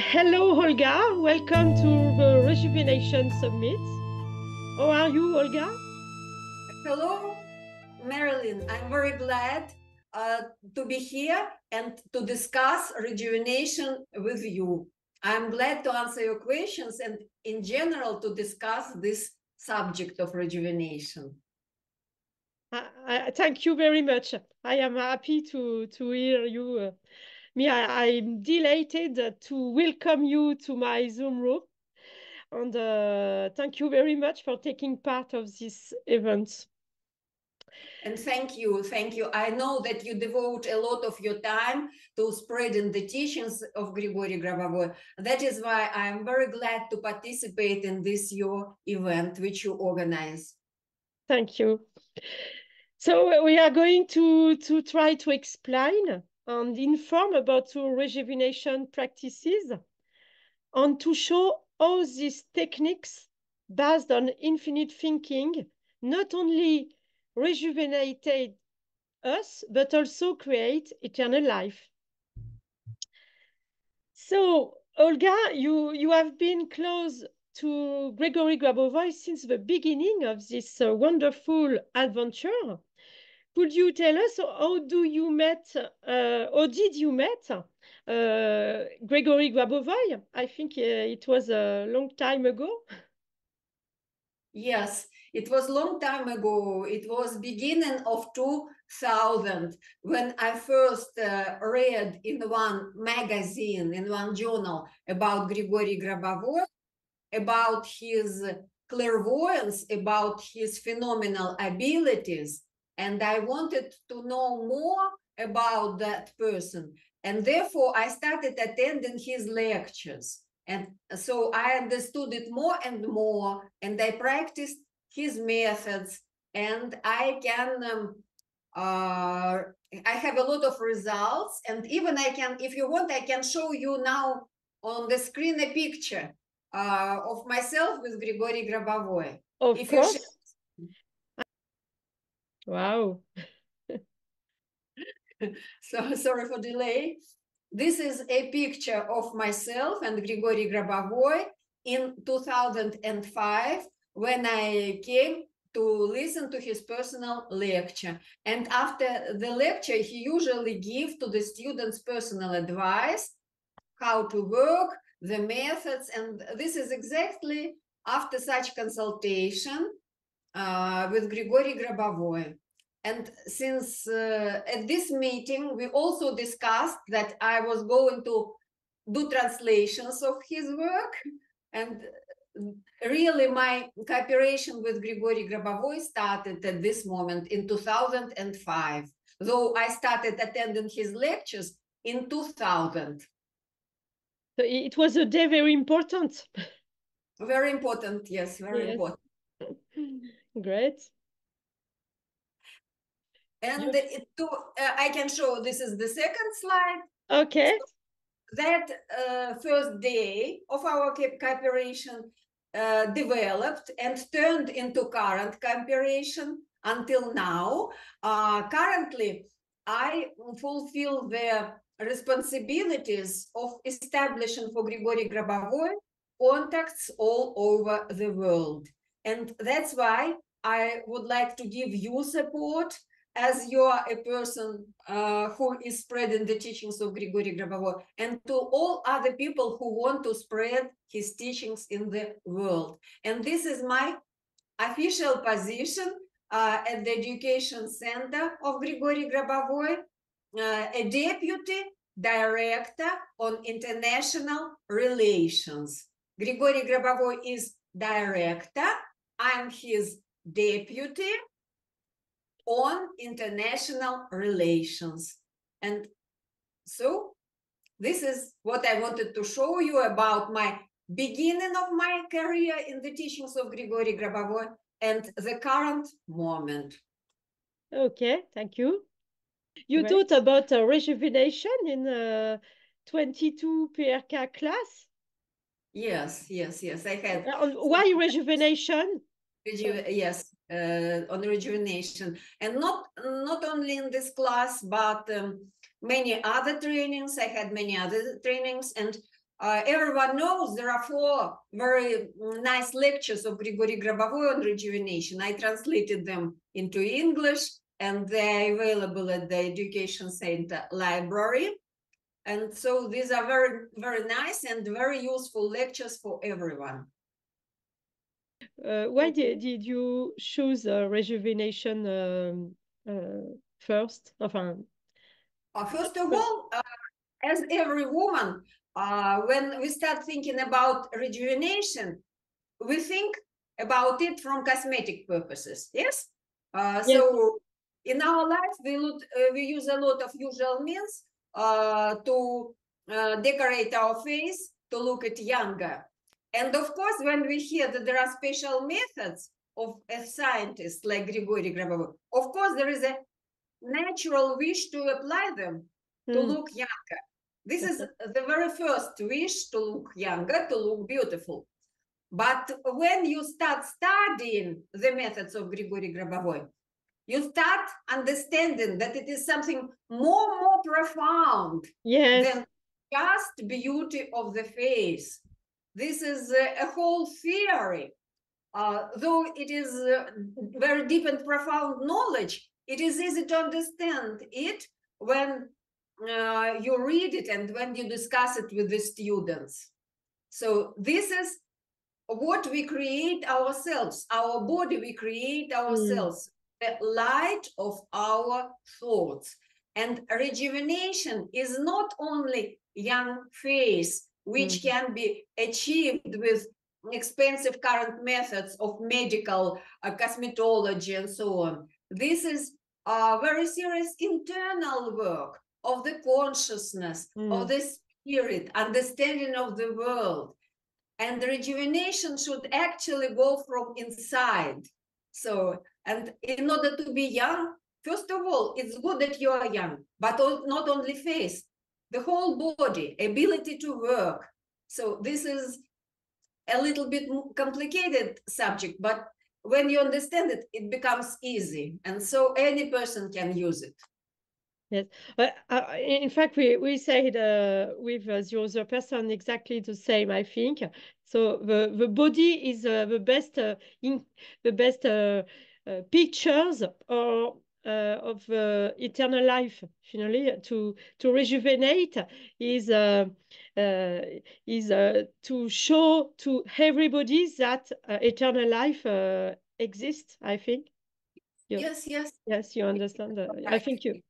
Hello, Olga. Welcome to the Rejuvenation Summit. How are you, Olga? Hello, Marilyn. I'm very glad to be here and to discuss rejuvenation with you. I'm glad to answer your questions and in general to discuss this subject of rejuvenation. Thank you very much. I am happy to hear you. I'm delighted to welcome you to my Zoom room. And thank you very much for taking part of this event. And thank you. I know that you devote a lot of your time to spreading the teachings of Grigori Grabovoi. That is why I'm very glad to participate in this your event, which you organize. Thank you. So we are going to try to explain and inform about your rejuvenation practices and to show how these techniques based on infinite thinking not only rejuvenated us, but also create eternal life. So, Olga, you have been close to Grigori Grabovoi since the beginning of this wonderful adventure. Could you tell us how did you met Grigori Grabovoi? I think it was a long time ago. Yes, it was long time ago. It was beginning of 2000 when I first read in one magazine, in one journal about Grigori Grabovoi, about his clairvoyance, about his phenomenal abilities. And I wanted to know more about that person. And therefore, I started attending his lectures. And so I understood it more and more, and I practiced his methods, and I can, I have a lot of results, and even I can, if you want, I can show you now on the screen a picture of myself with Grigori Grabovoi. Of course. Wow. So sorry for delay. This is a picture of myself and Grigori Grabovoi in 2005 when I came to listen to his personal lecture. And after the lecture, he usually gives to the students personal advice, how to work, the methods. And this is exactly after such consultation with Grigori Grabovoi. And since at this meeting, we also discussed that I was going to do translations of his work. And really my cooperation with Grigori Grabovoi started at this moment in 2005, though I started attending his lectures in 2000. So it was a day very important. Very important, yes, very important. Great. And I can show, this is the second slide. Okay. So that first day of our cooperation developed and turned into current cooperation until now. Currently, I fulfill the responsibilities of establishing for Grigori Grabovoi contacts all over the world. And that's why I would like to give you support as you are a person who is spreading the teachings of Grigori Grabovoi, and to all other people who want to spread his teachings in the world. And this is my official position at the Education Center of Grigori Grabovoi, a deputy director on international relations. Grigori Grabovoi is director, I'm his deputy on international relations. And so this is what I wanted to show you about my beginning of my career in the teachings of Grigori Grabovoi and the current moment. Okay, thank you. You taught about rejuvenation in 22 PRK class? Yes, I had. Why rejuvenation? Yes, on rejuvenation. And not only in this class, but many other trainings. I had many other trainings. And everyone knows there are 4 very nice lectures of Grigori Grabovoi on rejuvenation. I translated them into English, and they're available at the Education Center library. And so these are very, very nice and very useful lectures for everyone. Why did you choose rejuvenation first? First of all, as every woman, when we start thinking about rejuvenation, we think about it from cosmetic purposes. Yes. Yes. So in our life, we use a lot of usual means to decorate our face to look at younger. And of course, when we hear that there are special methods of a scientist like Grigori Grabovoi, of course, there is a natural wish to apply them to look younger. This is the very first wish, to look younger, to look beautiful. But when you start studying the methods of Grigori Grabovoi, you start understanding that it is something more profound than just beauty of the face. This is a whole theory. Though it is very deep and profound knowledge, it is easy to understand it when you read it and when you discuss it with the students. So this is what we create ourselves, our body, we create ourselves, the light of our thoughts. And rejuvenation is not only young face, which can be achieved with expensive current methods of medical cosmetology and so on. This is a very serious internal work of the consciousness, of the spirit, understanding of the world. And rejuvenation should actually go from inside. So, and in order to be young, first of all, it's good that you are young, but not only face, the whole body, ability to work. So this is a little bit complicated subject, but when you understand it, it becomes easy. And so any person can use it. Yes, in fact, we said with the other person exactly the same, I think. So the body is the best pictures of eternal life. Finally, to rejuvenate is to show to everybody that eternal life exists. I think. Yes. Yes, you understand. I think you.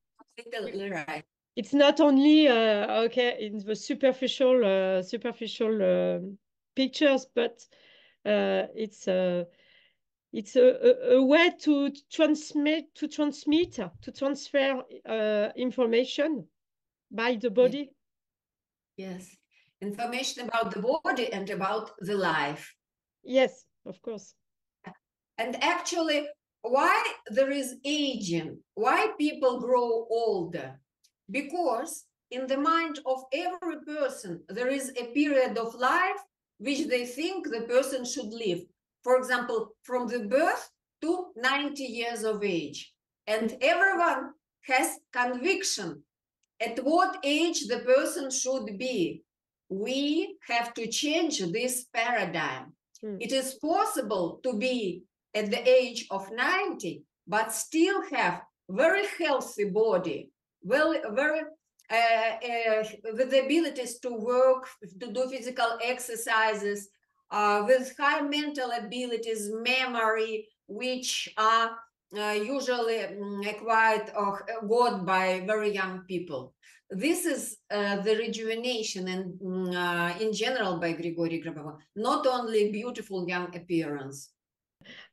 Right. It's not only okay in the superficial pictures, but it's a way to transfer information by the body. Yes, information about the body and about the life. Yes, of course. And actually, why there is aging, why people grow older? Because in the mind of every person, there is a period of life which they think the person should live. For example, from the birth to 90 years of age. And everyone has conviction at what age the person should be. We have to change this paradigm. It is possible to be at the age of 90, but still have very healthy body, with the abilities to work, to do physical exercises, with high mental abilities, memory, which are usually acquired or got by very young people. This is the rejuvenation and in general by Grigori Grabovoi, not only beautiful young appearance.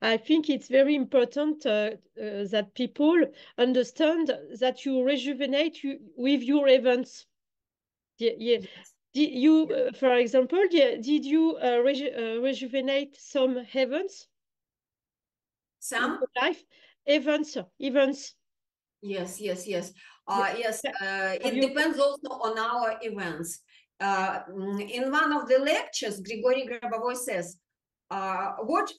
I think it's very important that people understand that you rejuvenate with your events. Did you, for example, did you rejuvenate some events? Some life events. Yes. Yes. It depends also on our events. In one of the lectures, Grigori Grabovoi says, what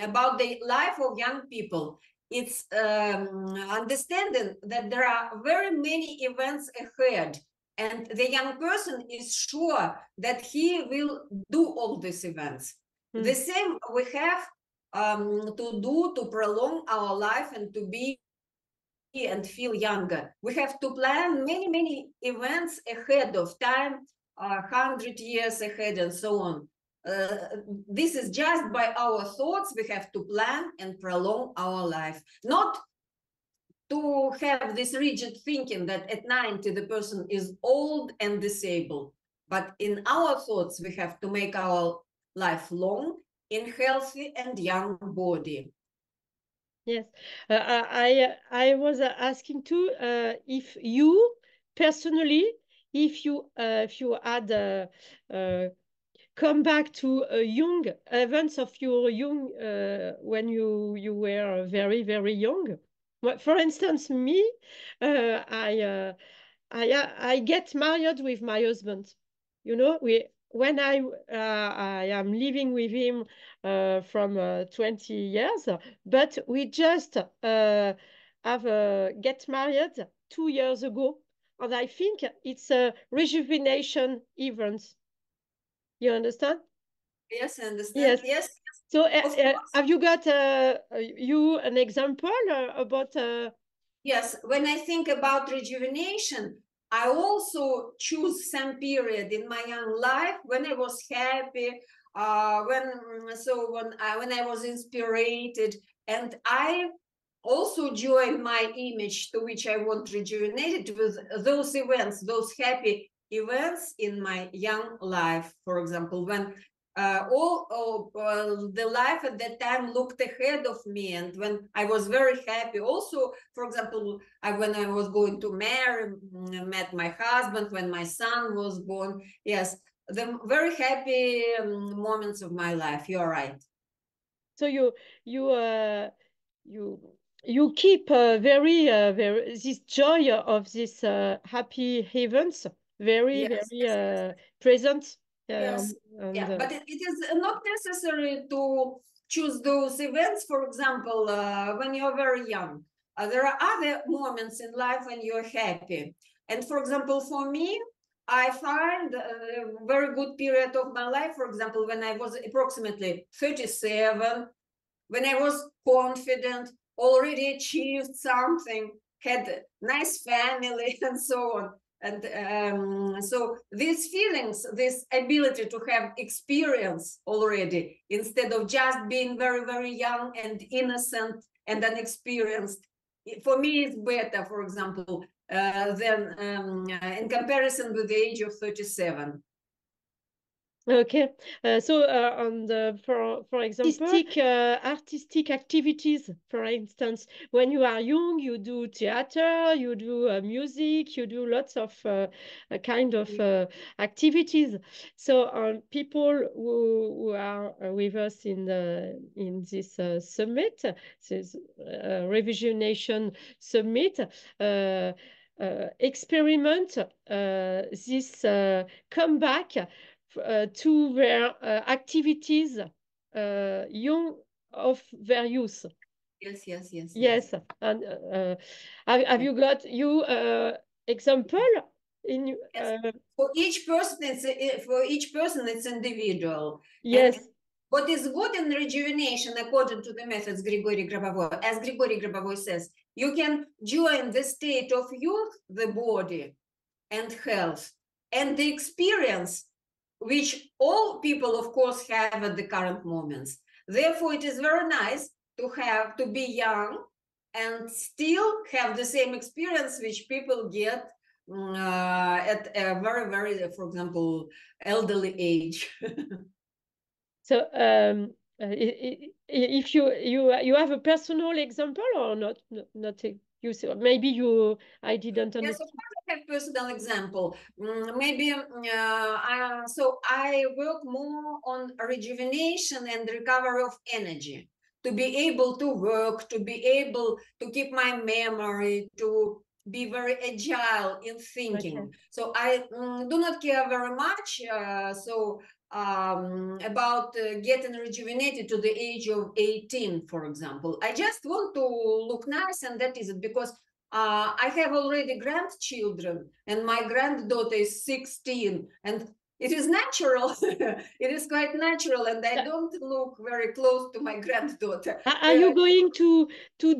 about the life of young people? It's understanding that there are very many events ahead, And the young person is sure that he will do all these events. The same we have to do to prolong our life and to be and feel younger. We have to plan many events ahead of time, 100 years ahead and so on. This is just by our thoughts. We have to plan and prolong our life, not to have this rigid thinking that at 90 the person is old and disabled. But in our thoughts, we have to make our life long in healthy and young body. Yes, I was asking too if you personally, if you had come back to young events of your young when you were very young. For instance, me, I get married with my husband. You know, when I am living with him from 20 years, but we just get married 2 years ago, and I think it's a rejuvenation event. You understand? Yes, I understand. Yes. So have you got an example about? Yes, when I think about rejuvenation, I also choose some period in my young life when I was happy, when I was inspired, and I also join my image to which I want rejuvenated with those events, those happy events in my young life. For example, when the life at that time looked ahead of me, and when I was very happy. Also, for example, when I was going to marry, met my husband, when my son was born. Yes, the very happy moments of my life. You're right. So you keep very this joy of this happy events very present. Yes, yeah, but it is not necessary to choose those events. For example, when you're very young, there are other moments in life when you're happy. And for example, for me, I find a very good period of my life, for example, when I was approximately 37, when I was confident, already achieved something, had a nice family and so on. And so these feelings, this ability to have experience already, instead of just being very young and innocent and unexperienced, for me it's better, for example, than in comparison with the age of 37. Okay, so on the for example, artistic activities. For instance, when you are young, you do theater, you do music, you do lots of kind of activities. So people who are with us in this summit, this revisionation summit, experiment this comeback to their activities young of their youth. Yes. And have you got example in for each person it's individual. Yes. And what is good in rejuvenation, according to the methods Grigori Grabovoi, as Grigori Grabovoi says, you can join the state of youth, the body and health, and the experience which all people, of course, have at the current moments. Therefore, it is very nice to be young and still have the same experience which people get at a very, for example, elderly age. So if you have a personal example or not you maybe I didn't understand. Yes, of course I have personal example. Maybe so I work more on rejuvenation and recovery of energy, to be able to work, to be able to keep my memory, to be very agile in thinking. Okay. So I do not care very much about getting rejuvenated to the age of 18, for example. I just want to look nice, and that is it, because I have already grandchildren, and my granddaughter is 16, and it is natural. It is quite natural, and I don't look very close to my granddaughter. Are you going to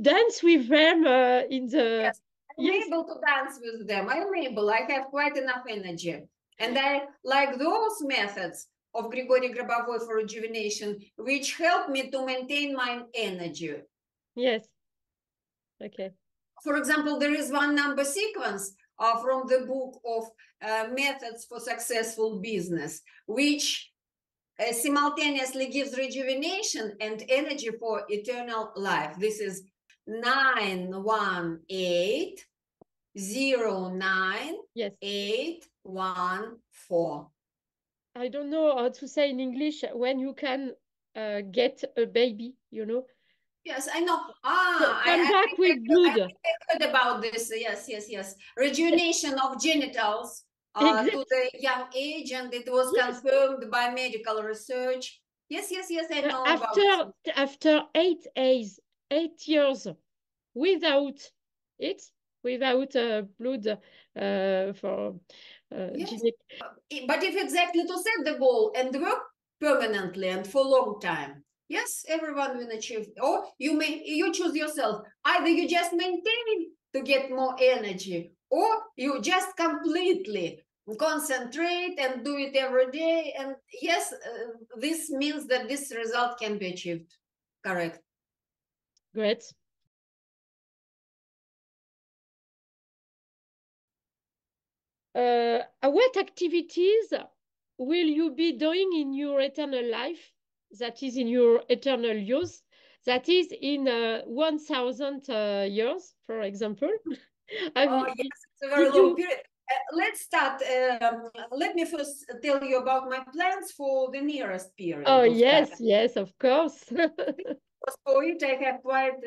dance with them in the? Yes, I'm able to dance with them. I'm able. I have quite enough energy, and I like those methods of Grigori Grabovoi for rejuvenation, which help me to maintain my energy. Yes. Okay. For example, there is one number sequence from the book of Methods for Successful Business, which simultaneously gives rejuvenation and energy for eternal life. This is 91809 Yes. 814. I don't know how to say in English when you can get a baby, you know. Yes, I know. Come back with blood. I heard about this. Yes. Rejuvenation of genitals to the young age, and it was confirmed by medical research. Yes, I know about it. After 8 years without it, without blood for yes. But if exactly to set the goal and work permanently and for a long time, yes, everyone will achieve. Or you choose yourself. Either you just maintain to get more energy, or you just completely concentrate and do it every day. And yes, this means that this result can be achieved. Correct. Great. What activities will you be doing in your eternal life, that is in your eternal youth, that is in 1,000 years, for example? Yes, it's a very long period. Let's start. Let me first tell you about my plans for the nearest period. Oh, yes, of course. For it, I have quite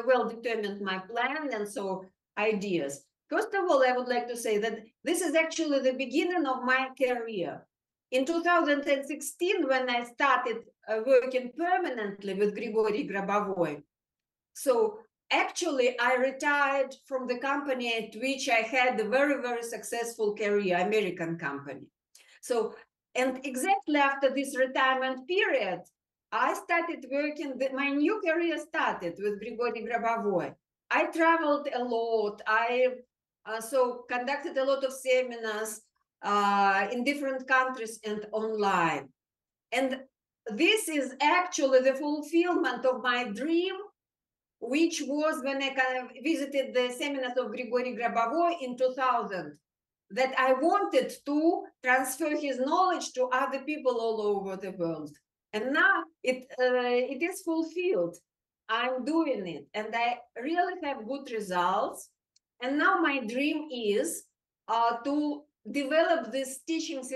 well determined my plan and so ideas. First of all, I would like to say that this is actually the beginning of my career. In 2016, when I started working permanently with Grigori Grabovoi, so actually I retired from the company at which I had a very, very successful career, American company. So, and exactly after this retirement period, I started working, my new career started with Grigori Grabovoi. I traveled a lot. I so conducted a lot of seminars in different countries and online. And this is actually the fulfillment of my dream, which was when I kind of visited the seminars of Grigori Grabovoi in 2000, that I wanted to transfer his knowledge to other people all over the world. And now it is fulfilled. I'm doing it, and I really have good results. And now my dream is to develop these teachings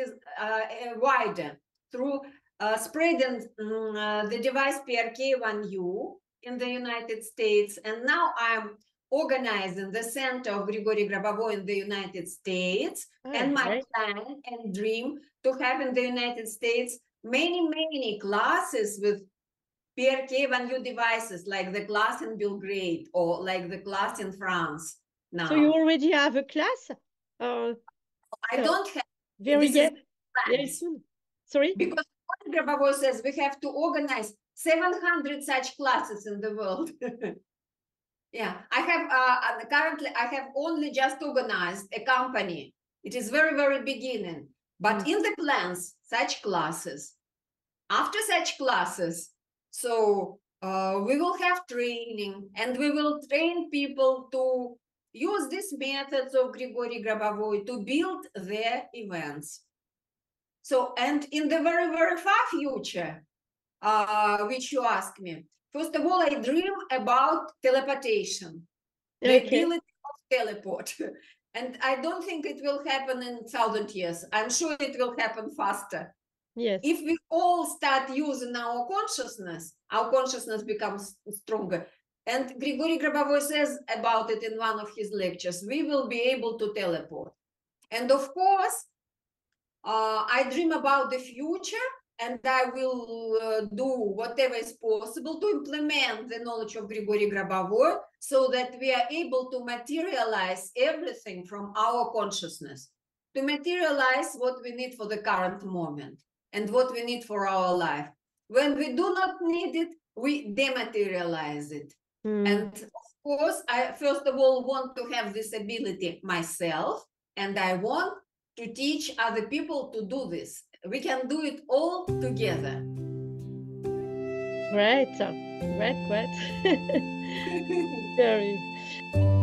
wider through spreading the device PRK1U in the United States. And now I'm organizing the Center of Grigori Grabovoi in the United States. And my plan and dream to have in the United States many classes with PRK1U devices, like the class in Belgrade or like the class in France now. So you already have a class? I don't have. Very soon. Sorry? Because Grabovoi says we have to organize 700 such classes in the world. Yeah, I have currently I have only just organized a company. It is very beginning, but in the plans, such classes. After such classes, so we will have training, and we will train people to use these methods of Grigori Grabovoi to build their events. So, and in the very far future, which you asked me, first of all, I dream about teleportation, the ability of teleport. And I don't think it will happen in 1,000 years. I'm sure it will happen faster. Yes. If we all start using our consciousness becomes stronger. And Grigori Grabovoi says about it in one of his lectures, we will be able to teleport. And of course, I dream about the future and I will do whatever is possible to implement the knowledge of Grigori Grabovoi so that we are able to materialize everything from our consciousness, to materialize what we need for the current moment and what we need for our life. When we do not need it, we dematerialize it. And of course, I first of all want to have this ability myself, and I want to teach other people to do this. We can do it all together. Great, great, great. Very.